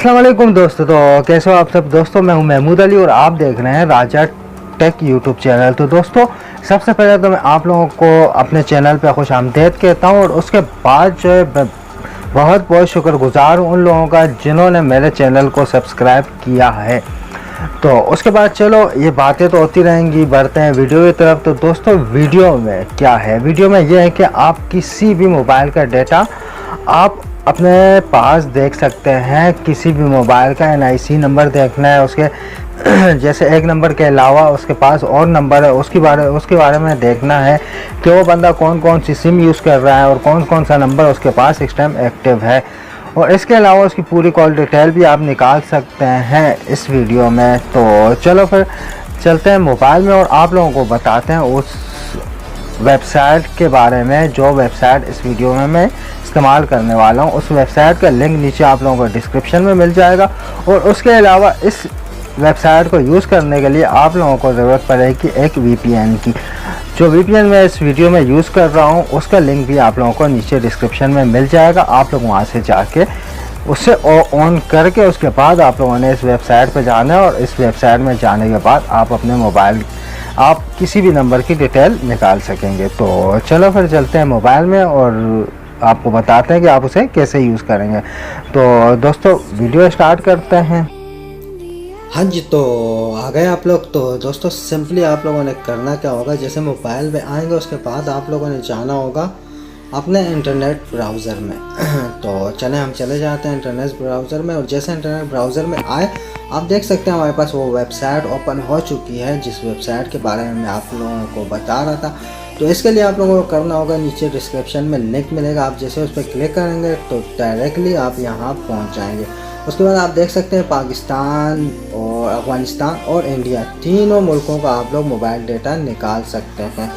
अस्सलाम वालेकुम दोस्तों। तो कैसे हो आप सब दोस्तों। मैं हूं महमूद अली और आप देख रहे हैं राजा टेक यूट्यूब चैनल। तो दोस्तों सबसे पहले तो मैं आप लोगों को अपने चैनल पे खुश आमदीद कहता हूं और उसके बाद जो है बहुत बहुत शुक्रगुजार हूं उन लोगों का जिन्होंने मेरे चैनल को सब्सक्राइब किया है। तो उसके बाद चलो ये बातें तो होती रहेंगी, बढ़ते हैं वीडियो की तरफ। तो दोस्तों वीडियो में क्या है, वीडियो में ये है कि आप किसी भी मोबाइल का डेटा आप अपने पास देख सकते हैं। किसी भी मोबाइल का NIC नंबर देखना है, उसके जैसे एक नंबर के अलावा उसके पास और नंबर है, उसके बारे में देखना है कि वो बंदा कौन कौन सी सिम यूज़ कर रहा है और कौन कौन सा नंबर उसके पास इस टाइम एक्टिव है। और इसके अलावा उसकी पूरी कॉल डिटेल भी आप निकाल सकते हैं इस वीडियो में। तो चलो फिर चलते हैं मोबाइल में और आप लोगों को बताते हैं उस वेबसाइट के बारे में जो वेबसाइट इस वीडियो में मैं इस्तेमाल करने वाला हूं। उस वेबसाइट का लिंक नीचे आप लोगों को डिस्क्रिप्शन में मिल जाएगा। और उसके अलावा इस वेबसाइट को यूज़ करने के लिए आप लोगों को ज़रूरत पड़ेगी एक VPN की। जो VPN मैं इस वीडियो में यूज़ कर रहा हूं उसका लिंक भी आप लोगों को नीचे डिस्क्रिप्शन में मिल जाएगा। आप लोग वहां से जाके उससे ऑन करके उसके बाद आप लोगों ने इस वेबसाइट पर जाना है और इस वेबसाइट में जाने के बाद आप अपने मोबाइल आप किसी भी नंबर की डिटेल निकाल सकेंगे। तो चलो फिर चलते हैं मोबाइल में और आपको बताते हैं कि आप उसे कैसे यूज़ करेंगे। तो दोस्तों वीडियो स्टार्ट करते हैं। हाँ जी, तो आ गए आप लोग। तो दोस्तों सिंपली आप लोगों ने करना क्या होगा, जैसे मोबाइल में आएंगे उसके बाद आप लोगों ने जाना होगा अपने इंटरनेट ब्राउज़र में। तो चलें हम चले जाते हैं इंटरनेट ब्राउज़र में। और जैसे इंटरनेट ब्राउज़र में आए आप देख सकते हैं हमारे पास वो वेबसाइट ओपन हो चुकी है जिस वेबसाइट के बारे में मैं आप लोगों को बता रहा था। तो इसके लिए आप लोगों को करना होगा, नीचे डिस्क्रिप्शन में लिंक मिलेगा, आप जैसे उस पर क्लिक करेंगे तो डायरेक्टली आप यहाँ पहुँच जाएंगे। उसके बाद आप देख सकते हैं पाकिस्तान और अफ़गानिस्तान और इंडिया तीनों मुल्कों का आप लोग मोबाइल डेटा निकाल सकते हैं।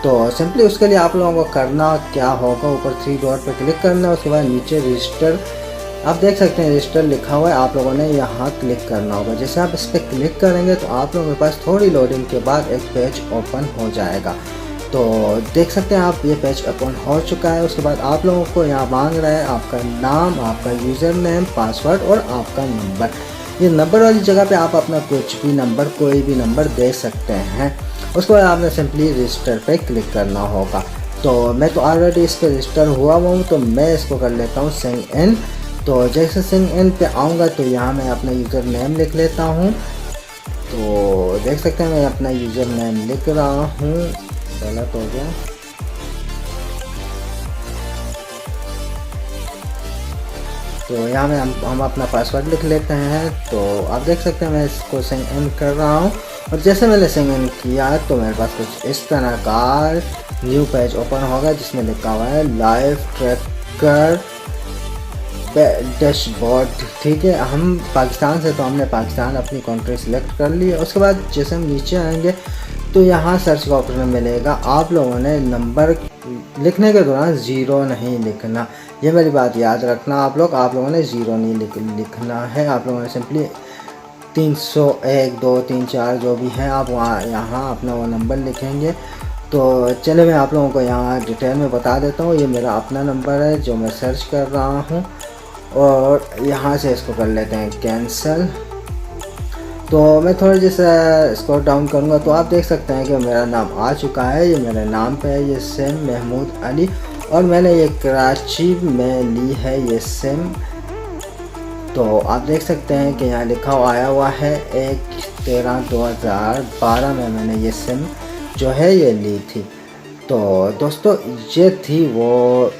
तो सिंपली उसके लिए आप लोगों को करना क्या होगा, ऊपर 3 डॉट पर क्लिक करना है। उसके बाद नीचे रजिस्टर आप देख सकते हैं, रजिस्टर लिखा हुआ है, आप लोगों ने यहाँ क्लिक करना होगा। जैसे आप इस पर क्लिक करेंगे तो आप लोगों के पास थोड़ी लोडिंग के बाद एक पेज ओपन हो जाएगा। तो देख सकते हैं आप ये पेज ओपन हो चुका है। उसके बाद आप लोगों को यहाँ मांग रहा है आपका नाम, आपका यूज़र नेम, पासवर्ड और आपका नंबर। ये नंबर वाली जगह पे आप अपना कोई भी नंबर दे सकते हैं। उसके बाद आपने सिंपली रजिस्टर पे क्लिक करना होगा। तो मैं तो ऑलरेडी इस पर रजिस्टर हुआ हूँ तो मैं इसको कर लेता हूँ साइन इन। तो जैसे साइन इन पे आऊँगा तो यहाँ मैं अपना यूज़र नेम लिख लेता हूँ। तो देख सकते हैं मैं अपना यूज़र नेम लिख रहा हूँ, गलत हो गया। तो यहाँ में हम अपना पासवर्ड लिख लेते हैं। तो आप देख सकते हैं मैं इसको साइन इन कर रहा हूँ और जैसे मैंने साइन इन किया तो मेरे पास कुछ इस तरह का न्यू पेज ओपन होगा जिसमें लिखा हुआ है लाइव ट्रैकर डैशबोर्ड। ठीक है, हम पाकिस्तान से तो हमने पाकिस्तान अपनी कंट्री सेलेक्ट कर ली है। उसके बाद जैसे हम नीचे आएंगे तो यहाँ सर्च का ऑप्शन मिलेगा। आप लोगों ने नंबर लिखने के दौरान 0 नहीं लिखना, ये मेरी बात याद रखना। आप लोगों ने 0 नहीं लिखना है। आप लोगों ने सिंपली 301 2 3 4 जो भी है आप यहाँ अपना वो नंबर लिखेंगे। तो चले मैं आप लोगों को यहाँ डिटेल में बता देता हूँ। ये मेरा अपना नंबर है जो मैं सर्च कर रहा हूँ और यहाँ से इसको कर लेते हैं कैंसिल। तो मैं थोड़ा जैसे स्क्रॉल डाउन करूँगा तो आप देख सकते हैं कि मेरा नाम आ चुका है। ये मेरे नाम पे है, ये सिम महमूद अली, और मैंने ये कराची में ली है ये सिम। तो आप देख सकते हैं कि यहाँ लिखा आया हुआ है 1/13/2012 में मैंने ये सिम जो है ये ली थी। तो दोस्तों ये थी वो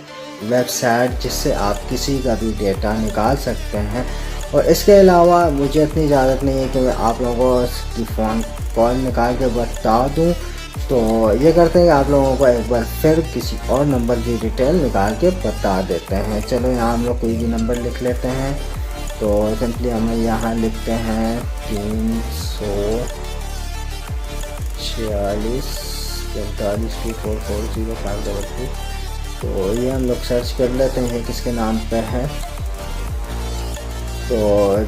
वेबसाइट जिससे आप किसी का भी डेटा निकाल सकते हैं। और इसके अलावा मुझे इतनी इजाज़त नहीं है कि मैं आप लोगों को इसकी फ़ोन कॉल निकाल के बता दूं। तो ये करते हैं आप लोगों को एक बार फिर किसी और नंबर की डिटेल निकाल के बता देते हैं। चलो यहाँ हम लोग कोई भी नंबर लिख लेते हैं। तो सिंपली हमें यहाँ लिखते हैं 346 452440 तो ये हम लोग सर्च कर लेते हैं किसके नाम पे है। तो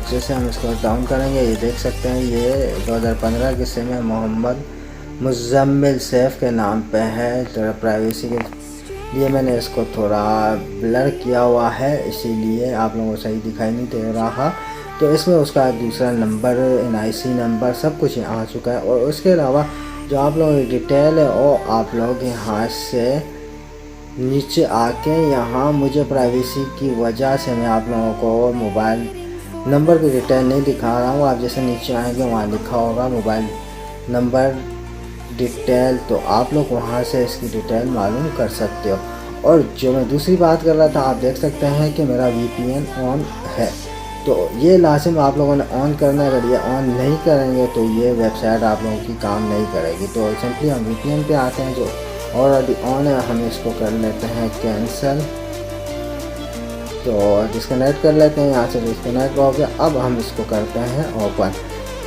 जैसे हम इसको डाउन करेंगे ये देख सकते हैं ये 2015 की सिम है, मोहम्मद मुज़म्मिल सैफ के नाम पे है। तो प्राइवेसी के लिए मैंने इसको थोड़ा ब्लर किया हुआ है, इसीलिए आप लोगों को सही दिखाई नहीं दे रहा। तो इसमें उसका दूसरा नंबर, NIC नंबर सब कुछ आ चुका है। और उसके अलावा जो आप लोगों की डिटेल है वो आप लोग यहाँ से नीचे आके यहाँ मुझे प्राइवेसी की वजह से मैं आप लोगों को मोबाइल नंबर की डिटेल नहीं दिखा रहा हूँ। आप जैसे नीचे आएंगे वहाँ लिखा होगा मोबाइल नंबर डिटेल, तो आप लोग वहाँ से इसकी डिटेल मालूम कर सकते हो। और जो मैं दूसरी बात कर रहा था, आप देख सकते हैं कि मेरा VPN ऑन है, तो ये लाजिम आप लोगों ने ऑन करना है। अगर ये ऑन नहीं करेंगे तो ये वेबसाइट आप लोगों की काम नहीं करेगी। तो सिंपली हम VPN पे आते हैं जो ऑलरेडी ऑन है, हम इसको कर लेते हैं कैंसिल। तो डिस्कनेक्ट कर लेते हैं, यहाँ से डिस्कनेक्ट हो गया। अब हम इसको करते हैं ओपन।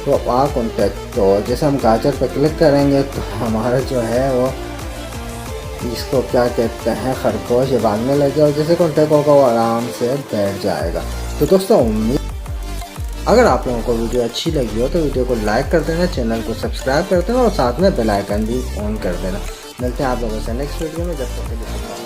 तो कॉन्टैक्ट, तो जैसे हम गाजर पर क्लिक करेंगे तो हमारा जो है वो इसको क्या कहते हैं खरगोश भागने लगे, और जैसे कॉन्टैक्ट होगा वो आराम से बैठ जाएगा। तो दोस्तों उम्मीद अगर आप लोगों को वीडियो अच्छी लगी हो तो वीडियो को लाइक कर देना, चैनल को सब्सक्राइब कर देना और साथ में बेल आइकन भी ऑन कर देना। मिलते हैं आप लोगों से नेक्स्ट वीडियो में, जब तक के लिए।